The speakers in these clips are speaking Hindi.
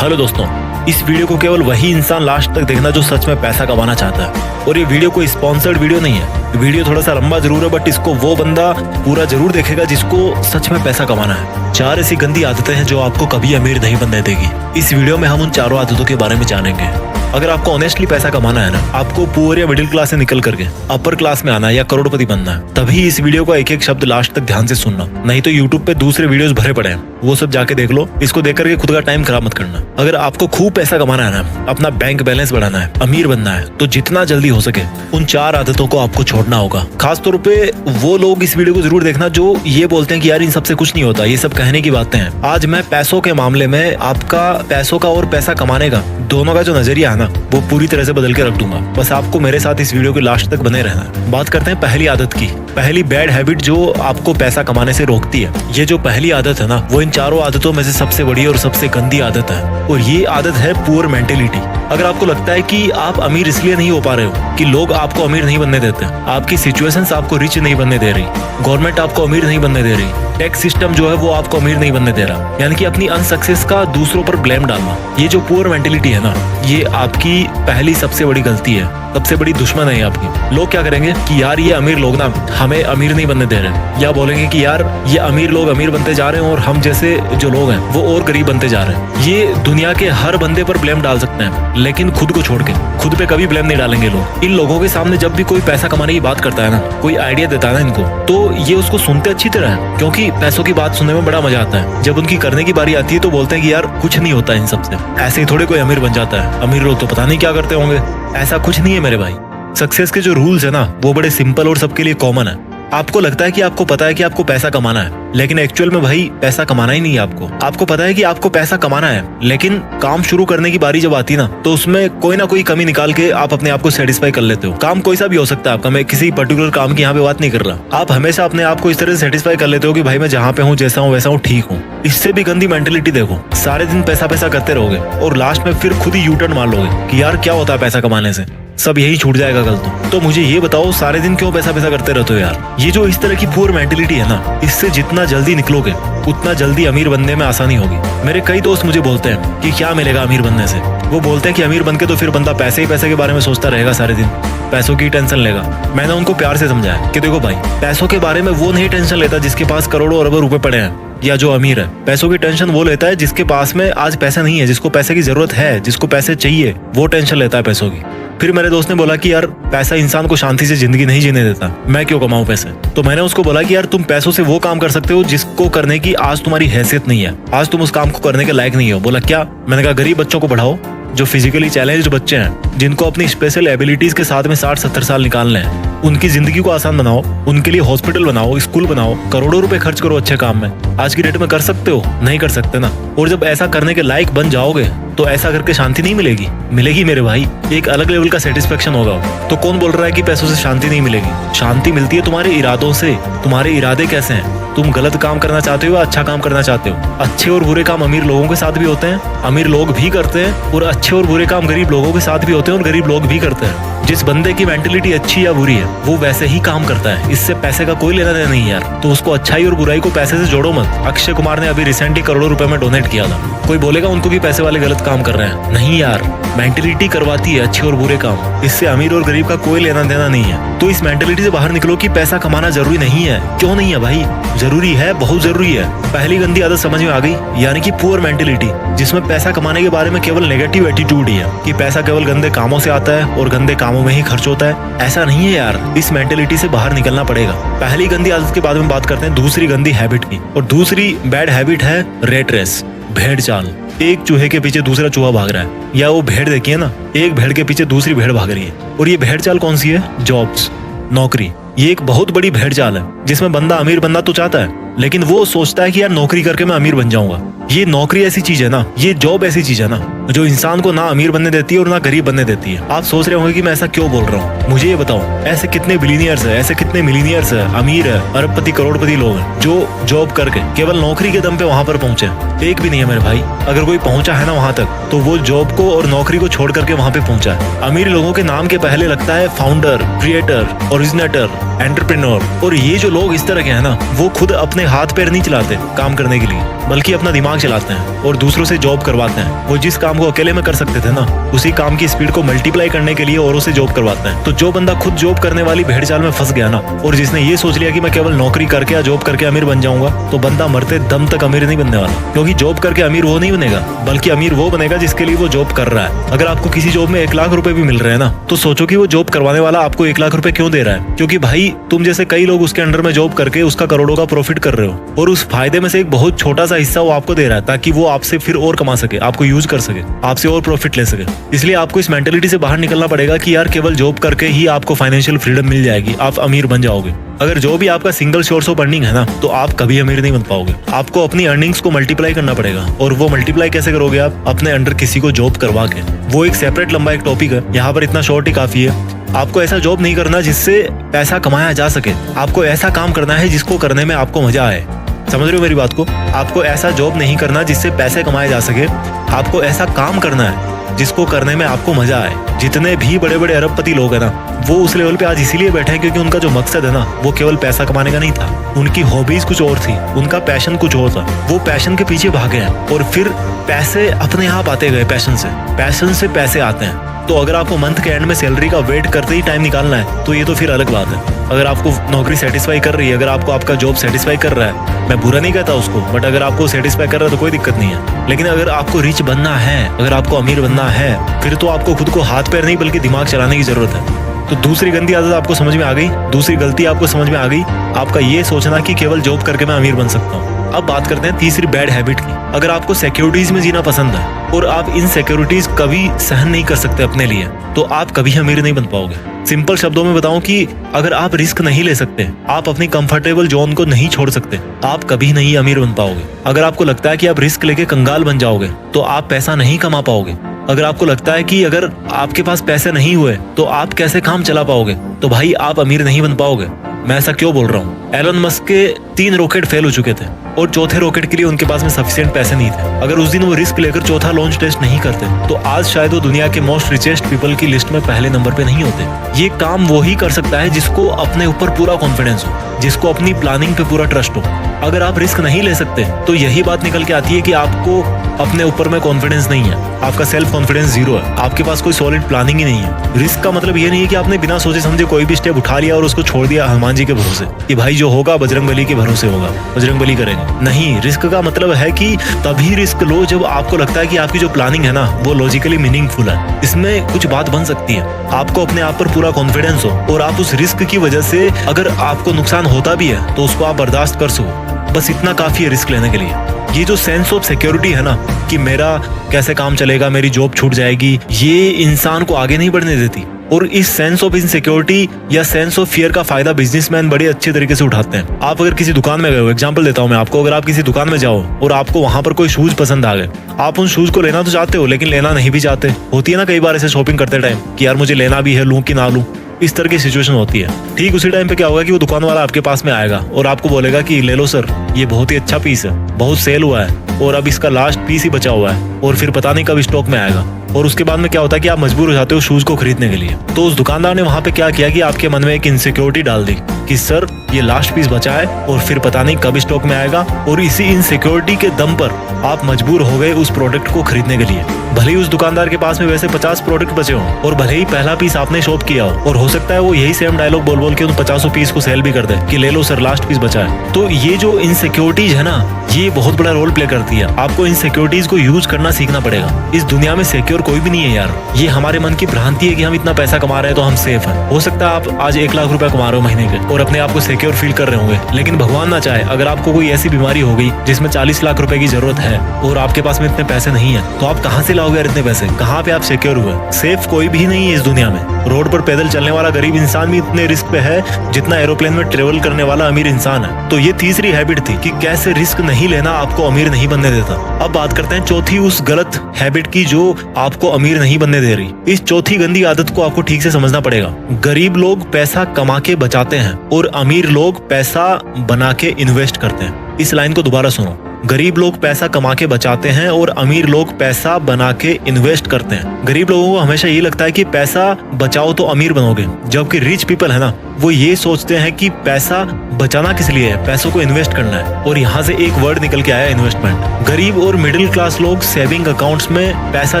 हेलो दोस्तों, इस वीडियो को केवल वही इंसान लास्ट तक देखना जो सच में पैसा कमाना चाहता है। और ये वीडियो कोई स्पॉन्सर्ड वीडियो नहीं है। वीडियो थोड़ा सा लंबा जरूर है, बट इसको वो बंदा पूरा जरूर देखेगा जिसको सच में पैसा कमाना है। 4 ऐसी गंदी आदतें हैं जो आपको कभी अमीर नहीं बनने देगी। इस वीडियो में हम उन चारों आदतों के बारे में जानेंगे। अगर आपको ऑनेस्टली पैसा कमाना है ना, आपको पुअर या मिडिल क्लास से निकल करके अपर क्लास में आना है या करोड़पति बनना है, तभी इस वीडियो का एक एक शब्द लास्ट तक ध्यान से सुनना। नहीं तो यूट्यूब पे दूसरे वीडियोस भरे पड़े हैं, वो सब जाके देख लो। इसको देख करके खुद का टाइम खराब मत करना। अगर आपको खूब पैसा कमाना है ना, अपना बैंक बैलेंस बढ़ाना है, अमीर बनना है, तो जितना जल्दी हो सके उन 4 आदतों को आपको छोड़ना होगा। खास तौर पे वो लोग इस वीडियो को जरूर देखना जो ये बोलते हैं कि यार इन सबसे कुछ नहीं होता, ये सब कहने की बातें हैं। आज मैं पैसों के मामले में आपका पैसों का और पैसा कमाने का दोनों का जो नजरिया है ना, वो पूरी तरह से बदल के रख दूंगा। बस आपको मेरे साथ इस वीडियो के लास्ट तक बने रहना है। बात करते हैं पहली आदत की। पहली बैड हैबिट जो आपको पैसा कमाने से रोकती है। ये जो पहली आदत है ना, वो इन चारों आदतों में से सबसे बड़ी और सबसे गंदी आदत है, और ये आदत है पुअर मेंटेलिटी। अगर आपको लगता है कि आप अमीर इसलिए नहीं हो पा रहे हो कि लोग आपको अमीर नहीं बनने देते, आपकी सिचुएशंस आपको रिच नहीं बनने दे रही, गवर्नमेंट आपको अमीर नहीं बनने दे रही, टैक्स सिस्टम जो है वो आपको अमीर नहीं बनने दे रहा, यानी कि अपनी अनसक्सेस का दूसरों पर ब्लेम डालना, ये जो पुअर मेंटेलिटी है ना, ये आपकी पहली सबसे बड़ी गलती है, सबसे बड़ी दुश्मन है आपकी। लोग क्या करेंगे कि यार ये अमीर लोग ना हमें अमीर नहीं बनने दे रहे, या बोलेंगे कि यार ये अमीर लोग अमीर बनते जा रहे हैं और हम जैसे जो लोग हैं वो और गरीब बनते जा रहे हैं। ये दुनिया के हर बंदे पर ब्लेम डाल सकते हैं, लेकिन खुद को छोड़ के खुद पे कभी ब्लेम नहीं डालेंगे लोग। इन लोगों के सामने जब भी कोई पैसा कमाने की बात करता है ना, कोई आइडिया देता है ना इनको, तो ये उसको सुनते अच्छी तरह है, क्योंकि पैसों की बात सुनने में बड़ा मजा आता है। जब उनकी करने की बारी आती है तो बोलते हैं कि यार कुछ नहीं होता इन सबसे, ऐसे ही थोड़े कोई अमीर बन जाता है, अमीर लोग तो पता नहीं क्या करते होंगे। ऐसा कुछ नहीं है मेरे भाई। सक्सेस के जो रूल्स है ना, वो बड़े सिंपल और सबके लिए कॉमन है। आपको लगता है कि आपको पता है कि आपको पैसा कमाना है, लेकिन एक्चुअल में भाई पैसा कमाना ही नहीं है आपको। आपको पता है कि आपको पैसा कमाना है, लेकिन काम शुरू करने की बारी जब आती ना, तो उसमें कोई ना कोई कमी निकाल के आप अपने आप को सेटिस्फाई कर लेते हो। काम कोई सा भी हो सकता है आपका, मैं किसी पर्टिकुलर काम की यहाँ पे बात नहीं कर रहा। आप हमेशा अपने आप को इस तरह से सेटिस्फाई कर लेते हो कि भाई मैं जहाँ पे हूँ, जैसा हूँ वैसा हूँ, ठीक हूँ। इससे भी गंदी मेंटेलिटी देखो, सारे दिन पैसा पैसा करते रहोगे और लास्ट में फिर खुद ही यू टर्न मार लोगे कि यार क्या होता है पैसा कमाने से, सब यही छूट जाएगा कल तो मुझे ये बताओ सारे दिन क्यों पैसा पैसा करते रहते हो यार। ये जो इस तरह की पुअर मेंटेलिटी है ना, इससे जितना जल्दी निकलोगे उतना जल्दी अमीर बनने में आसानी होगी। मेरे कई दोस्त मुझे बोलते हैं कि क्या मिलेगा अमीर बनने से। वो बोलते हैं कि अमीर बनके तो फिर बंदा पैसे ही पैसे के बारे में सोचता रहेगा, सारे दिन पैसों की टेंशन लेगा। मैंने उनको प्यार से समझाया कि देखो भाई, पैसों के बारे में वो नहीं टेंशन लेता जिसके पास करोड़ों अरबों रुपए पड़े हैं या जो अमीर है। पैसों की टेंशन वो लेता है जिसके पास में आज पैसा नहीं है, जिसको पैसे की जरूरत है, जिसको पैसे चाहिए, वो टेंशन लेता है पैसों की। फिर मेरे दोस्त ने बोला कि यार पैसा इंसान को शांति से जिंदगी नहीं जीने देता, मैं क्यों कमाऊं पैसे। तो मैंने उसको बोला कि यार तुम पैसों से वो काम कर सकते हो जिसको करने की आज तुम्हारी हैसियत नहीं है, आज तुम उस काम को करने के लायक नहीं हो। बोला क्या? मैंने कहा गरीब बच्चों को पढ़ाओ, जो फिजिकली चैलेंज्ड बच्चे हैं, जिनको अपनी स्पेशल एबिलिटीज के साथ में 60-70 साल निकालने हैं, उनकी जिंदगी को आसान बनाओ, उनके लिए हॉस्पिटल बनाओ, स्कूल बनाओ, करोड़ों रुपए खर्च करो अच्छे काम में। आज की डेट में कर सकते हो? नहीं कर सकते ना। और जब ऐसा करने के लायक बन जाओगे तो ऐसा करके शांति नहीं मिलेगी, मिलेगी मेरे भाई, एक अलग लेवल का सेटिस्फेक्शन होगा। तो कौन बोल रहा है कि पैसों से शांति नहीं मिलेगी? शांति मिलती है तुम्हारे इरादों से। तुम्हारे इरादे कैसे हैं? तुम गलत काम करना चाहते हो या अच्छा काम करना चाहते हो? अच्छे और बुरे काम अमीर लोगों के साथ भी होते हैं, अमीर लोग भी करते हैं, और अच्छे और बुरे काम गरीब लोगों के साथ भी होते हैं और गरीब लोग भी करते हैं। जिस बंदे की मेंटेलिटी अच्छी या बुरी है वो वैसे ही काम करता है, इससे पैसे का कोई लेना देना नहीं यार। तो उसको अच्छाई और बुराई को पैसे से जोड़ो मत। अक्षय कुमार ने अभी रिसेंटली करोड़ों रुपए में डोनेट किया था। कोई बोलेगा उनको भी पैसे वाले गलत काम कर रहे हैं? नहीं यार, मेंटेलिटी करवाती है अच्छे और बुरे काम, इससे अमीर और गरीब का कोई लेना देना नहीं है। तो इस मेंटेलिटी से बाहर निकलो कि पैसा कमाना जरूरी नहीं है। क्यों नहीं है भाई? जरूरी है, बहुत जरूरी है। पहली गंदी आदत समझ में आ गई, यानी कि पुअर मेंटेलिटी, जिसमें पैसा कमाने के बारे में केवल नेगेटिव एटीट्यूड ही है कि पैसा केवल गंदे कामों से आता है और गंदे कामों में ही खर्च होता है। ऐसा नहीं है यार, इस मेंटेलिटी से बाहर निकलना पड़ेगा। पहली गंदी आदत के बाद में बात करते हैं दूसरी गंदी हैबिट की, और दूसरी बैड हैबिट है रेट रेस, भेड़ चाल। एक चूहे के पीछे दूसरा चूहा भाग रहा है, या वो भेड़ देखिए ना, एक भेड़ के पीछे दूसरी भेड़ भाग रही है। और ये भेड़ चाल कौन सी है? जॉब्स, नौकरी। ये एक बहुत बड़ी भेड़ चाल है जिसमें बंदा अमीर बनना तो चाहता है, लेकिन वो सोचता है कि यार नौकरी करके मैं अमीर बन जाऊंगा। ये नौकरी ऐसी चीज है ना, ये जॉब ऐसी चीज है ना, जो इंसान को ना अमीर बनने देती है और ना गरीब बनने देती है। आप सोच रहे होंगे कि मैं ऐसा क्यों बोल रहा हूँ। मुझे ये बताओ, ऐसे कितने बिलियनियर्स है, ऐसे कितने मिलीनियर्स है, अमीर है, अरबपति करोड़पति लोग हैं जो जॉब करके केवल नौकरी के दम पे वहां पर पहुंचे? एक भी नहीं है मेरे भाई। अगर कोई पहुंचा है ना वहां तक, तो वो जॉब को और नौकरी को छोड़ करके वहां पे पहुंचा है। अमीर लोगों के नाम के पहले लगता है फाउंडर, क्रिएटर, ओरिजिनेटर, एंटरप्रेन्योर। और ये जो लोग इस तरह के हैं ना, वो खुद अपने हाथ पैर नहीं चलाते काम करने के लिए, बल्कि अपना दिमाग चलाते हैं और दूसरों से जॉब करवाते हैं। वो जिस काम को अकेले में कर सकते थे ना, उसी काम की स्पीड को मल्टीप्लाई करने के लिए औरों से जॉब करवाते हैं। तो जो बंदा खुद जॉब करने वाली भेड़ चाल में फंस गया ना, और जिसने ये सोच लिया कि मैं केवल नौकरी करके या जॉब करके अमीर बन जाऊंगा, तो बंदा मरते दम तक अमीर नहीं बनने वाला। क्योंकि जॉब करके अमीर वो नहीं बनेगा, बल्कि अमीर वो बनेगा जिसके लिए वो जॉब कर रहा है। अगर आपको किसी जॉब में 1 लाख रुपए भी मिल रहे हैं ना, तो सोचो कि वो जॉब करवाने वाला आपको 1 लाख रुपए क्यों दे रहा है। क्योंकि भाई तुम जैसे कई लोग उसके अंडर में जॉब करके उसका करोड़ों का प्रॉफिट कर रहे हो, और उस फायदे में से एक बहुत छोटा सा हिस्सा वो आपको दे रहा है, ताकि वो आपसे फिर और कमा सके, आपको यूज कर सके, आपसे और प्रॉफिट ले सके। इसलिए आपको इस मेंटेलिटी से बाहर निकलना पड़ेगा कि यार केवल जॉब करके ही आपको फाइनेंशियल फ्रीडम मिल जाएगी, आप अमीर बन जाओगे। अगर जो भी आपका सिंगल सोर्स ऑफ अर्निंग है ना, तो आप कभी अमीर नहीं बन पाओगे। आपको अपनी अर्निंग्स को मल्टीप्लाई करना पड़ेगा, और वो मल्टीप्लाई कैसे करोगे आप? अपने अंडर किसी को जॉब करवा के। वो एक सेपरेट लंबा एक टॉपिक है, यहाँ पर इतना शॉर्ट ही काफी है। आपको ऐसा जॉब नहीं करना जिससे पैसा कमाया जा सके, आपको ऐसा काम करना है जिसको करने में आपको मजा आए। समझ रहे हो मेरी बात को? आपको ऐसा जॉब नहीं करना जिससे पैसे कमाए जा सके, आपको ऐसा काम करना है जिसको करने में आपको मजा आए। जितने भी बड़े बड़े अरबपति लोग हैं ना, वो उस लेवल पे आज इसीलिए बैठे हैं क्योंकि उनका जो मकसद है ना, वो केवल पैसा कमाने का नहीं था। उनकी हॉबीज कुछ और थी, उनका पैशन कुछ और था। वो पैशन के पीछे भागे हैं, और फिर पैसे अपने आप आते गए। पैशन से पैसे आते हैं। तो अगर आपको मंथ के एंड में सैलरी का वेट करते ही टाइम निकालना है, तो ये तो फिर अलग बात है। अगर आपको नौकरी सेटिस्फाई कर रही है, अगर आपको आपका जॉब सेटिस्फाई कर रहा है, मैं बुरा नहीं कहता उसको, बट अगर आपको सेटिस्फाई कर रहा है तो कोई दिक्कत नहीं है। लेकिन अगर आपको रिच बनना है, अगर आपको अमीर बनना है, फिर तो आपको खुद को हाथ पैर नहीं बल्कि दिमाग चलाने की जरूरत है। तो दूसरी गंदी आदत आपको समझ में आ गई, दूसरी गलती आपको समझ में आ गई, आपका ये सोचना कि केवल जॉब करके मैं अमीर बन सकता हूँ। अब बात करते हैं तीसरी बैड हैबिट की। अगर आपको सिक्योरिटीज में जीना पसंद है और आप इन सिक्योरिटीज कभी सहन नहीं कर सकते अपने लिए, तो आप कभी अमीर नहीं बन पाओगे। सिंपल शब्दों में बताऊं कि अगर आप रिस्क नहीं ले सकते, आप अपनी कंफर्टेबल जोन को नहीं छोड़ सकते, आप कभी नहीं अमीर बन पाओगे। अगर आपको लगता है कि आप रिस्क लेके कंगाल बन जाओगे, तो आप पैसा नहीं कमा पाओगे। अगर आपको लगता है कि अगर आपके पास पैसे नहीं हुए तो आप कैसे काम चला पाओगे, तो भाई आप अमीर नहीं बन पाओगे। मैं ऐसा क्यों बोल रहा हूँ? एलन मस्क के 3 रॉकेट फेल हो चुके थे, और चौथे रॉकेट के लिए उनके पास में सफिशिएंट पैसे नहीं थे। अगर उस दिन वो रिस्क लेकर चौथा लॉन्च टेस्ट नहीं करते, तो आज शायद वो दुनिया के मोस्ट रिचेस्ट पीपल की लिस्ट में पहले नंबर पे नहीं होते। ये काम वो ही कर सकता है जिसको अपने ऊपर पूरा कॉन्फिडेंस हो, जिसको अपनी प्लानिंग पे पूरा ट्रस्ट हो। अगर आप रिस्क नहीं ले सकते, तो यही बात निकल के आती है कि आपको अपने ऊपर में कॉन्फिडेंस नहीं है, आपका सेल्फ कॉन्फिडेंस 0 है, आपके पास कोई सॉलिड प्लानिंग ही नहीं है। रिस्क का मतलब ये नहीं है कि आपने बिना सोचे समझे कोई भी स्टेप उठा लिया और उसको छोड़ दिया हनुमान जी के भरोसे कि भाई जो होगा बजरंगबली के भरोसे होगा, बजरंगबली करेगा। नहीं, रिस्क का मतलब है कि तभी रिस्क लो जब आपको लगता है कि आपकी जो प्लानिंग है ना, वो लॉजिकली मीनिंगफुल है, इसमें कुछ बात बन सकती है, आपको अपने आप पर पूरा कॉन्फिडेंस हो, और आप उस रिस्क की वजह से अगर आपको नुकसान होता भी है तो उसको आप बर्दाश्त कर सको। बस इतना काफी है रिस्क लेने के लिए। ये जो सेंस ऑफ सिक्योरिटी है ना, कि मेरा कैसे काम चलेगा, मेरी जॉब छूट जाएगी, ये इंसान को आगे नहीं बढ़ने देती। और इस सेंस ऑफ इनसिक्योरिटी या सेंस ऑफ फियर का फायदा बिजनेसमैन बड़े अच्छे तरीके से उठाते हैं। आप अगर किसी दुकान में गए हो, एग्जांपल देता हूं मैं आपको, अगर आप किसी दुकान में जाओ और आपको वहां पर कोई शूज पसंद आ गए, आप उन शूज को लेना तो चाहते हो, लेकिन लेना नहीं भी चाहते। होती है ना कई बार ऐसे शॉपिंग करते टाइम कि यार मुझे लेना भी है, लूं कि ना लूं, इस तरह की सिचुएशन होती है। ठीक उसी टाइम पे क्या होगा कि वो दुकान वाला आपके पास में आएगा और आपको बोलेगा कि ले लो सर, ये बहुत ही अच्छा पीस है, बहुत सेल हुआ है और अब इसका लास्ट पीस ही बचा हुआ है और फिर पता नहीं कब स्टॉक में आएगा। और उसके बाद में क्या होता है कि आप मजबूर हो जाते हो शूज को खरीदने के लिए। तो उस दुकानदार ने वहां पे क्या किया कि आपके मन में एक इनसिक्योरिटी डाल दी कि सर ये लास्ट पीस बचा है और फिर पता नहीं कब स्टॉक में आएगा, और इसी इनसिक्योरिटी के दम पर आप मजबूर हो गए उस प्रोडक्ट को खरीदने के लिए। भले ही उस दुकानदार के पास में वैसे 50 प्रोडक्ट बचे हों और भले ही पहला पीस आपने शॉप किया हो, और हो सकता है वो यही सेम डायलॉग बोल बोल के उन 50 पीस को सेल भी कर दे कि ले लो सर लास्ट पीस बचा है। तो ये जो इनसिक्योरिटीज है ना, ये बहुत बड़ा रोल प्ले करती है। आपको इनसिक्योरिटीज को यूज करना सीखना पड़ेगा। इस दुनिया में सिक्योर कोई भी नहीं है यार। ये हमारे मन की भ्रांति है कि हम इतना पैसा कमा रहे हैं तो हम सेफ हैं। हो सकता है आप आज 1 लाख रुपए कमा रहे हो महीने के और अपने आप को सिक्योर फील कर रहे होंगे, लेकिन भगवान ना चाहे अगर आपको कोई ऐसी बीमारी हो गई जिसमें 40 लाख रुपए की जरूरत है और आपके पास में इतने पैसे नहीं है, तो आप कहाँ से लाओगे यार इतने पैसे? कहाँ पे आप सिक्योर हुए? सेफ कोई भी नहीं है इस दुनिया में। रोड पर पैदल चलने वाला गरीब इंसान भी इतने रिस्क पे है जितना एरोप्लेन में ट्रेवल करने वाला अमीर इंसान है। तो ये तीसरी हैबिट थी कि कैसे रिस्क नहीं लेना आपको अमीर नहीं बनने देता। अब बात करते हैं चौथी उस गलत हैबिट की जो आपको अमीर नहीं बनने दे रही। इस चौथी गंदी आदत को आपको ठीक से समझना पड़ेगा। गरीब लोग पैसा कमा के बचाते हैं और अमीर लोग पैसा बना के इन्वेस्ट करते हैं। इस लाइन को दोबारा सुनो। गरीब लोग पैसा कमा के बचाते हैं और अमीर लोग पैसा बना के इन्वेस्ट करते हैं। गरीब लोगों को हमेशा ये लगता है कि पैसा बचाओ तो अमीर बनोगे, जबकि रिच पीपल है ना, वो ये सोचते हैं कि पैसा बचाना किस लिए है, पैसों को इन्वेस्ट करना है। और यहाँ से एक वर्ड निकल के आया, इन्वेस्टमेंट। गरीब और मिडिल क्लास लोग सेविंग अकाउंट्स में पैसा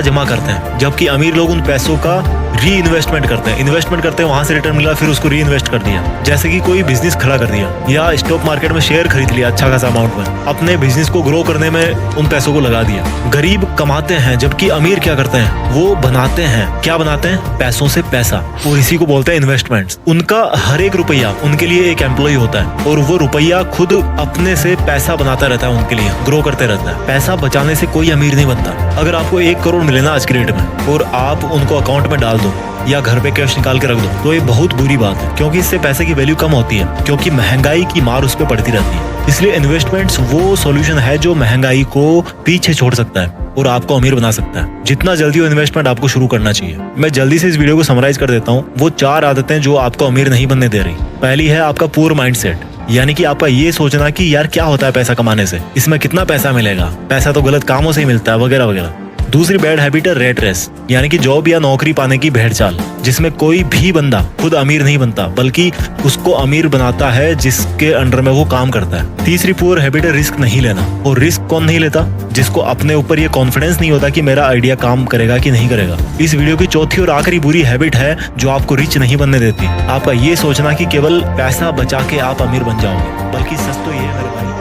जमा करते हैं, जबकि अमीर लोग उन पैसों का री इन्वेस्टमेंट करते हैं। इन्वेस्टमेंट करते हैं, वहां से रिटर्न मिला, फिर उसको री इन्वेस्ट कर दिया। जैसे कि कोई बिजनेस खड़ा कर दिया या स्टॉक मार्केट में शेयर खरीद लिया अच्छा खासा अमाउंट में, अपने बिजनेस को ग्रो करने में उन पैसों को लगा दिया। गरीब कमाते हैं, जबकि अमीर क्या करते हैं, वो बनाते हैं। क्या बनाते हैं? पैसों से पैसा। और इसी को बोलते हैं इन्वेस्टमेंट्स। उनका हर एक रुपया उनके लिए एक एम्प्लॉय होता है और वो रुपया खुद अपने से पैसा बनाता रहता है, उनके लिए ग्रो करते रहता है। पैसा बचाने से कोई अमीर नहीं बनता। अगर आपको 1 करोड़ मिले ना आज की डेट में और आप उनको अकाउंट में डाल दो या घर पे कैश निकाल के रख दो, तो ये बहुत बुरी बात है, क्योंकि इससे पैसे की वैल्यू कम होती है, क्योंकि महंगाई की मार उस पर पड़ती रहती है। इसलिए इन्वेस्टमेंट्स वो सॉल्यूशन है जो महंगाई को पीछे छोड़ सकता है और आपको अमीर बना सकता है। जितना जल्दी हो इन्वेस्टमेंट आपको शुरू करना चाहिए। मैं जल्दी से इस वीडियो को समराइज कर देता हूँ। वो 4 आदतें जो आपको अमीर नहीं बनने दे रही। पहली है आपका पुअर माइंडसेट, यानी कि आपका ये सोचना कि यार क्या होता है पैसा कमाने से, इसमें कितना पैसा मिलेगा, पैसा तो गलत कामों से ही मिलता है, वगैरह वगैरह। दूसरी बैड हैबिट है रेट रेस, यानी कि जॉब या नौकरी पाने की भेड़ चाल, जिसमें कोई भी बंदा खुद अमीर नहीं बनता, बल्कि उसको अमीर बनाता है जिसके अंडर में वो काम करता है। तीसरी पुअर हैबिट है रिस्क नहीं लेना। और रिस्क कौन नहीं लेता? जिसको अपने ऊपर ये कॉन्फिडेंस नहीं होता कि मेरा आइडिया काम करेगा कि नहीं करेगा। इस वीडियो की चौथी और आखिरी बुरी हैबिट है जो आपको रिच नहीं बनने देती, आपका ये सोचना कि केवल पैसा बचा के आप अमीर बन जाओगे, बल्कि सच तो ये है मेरे भाई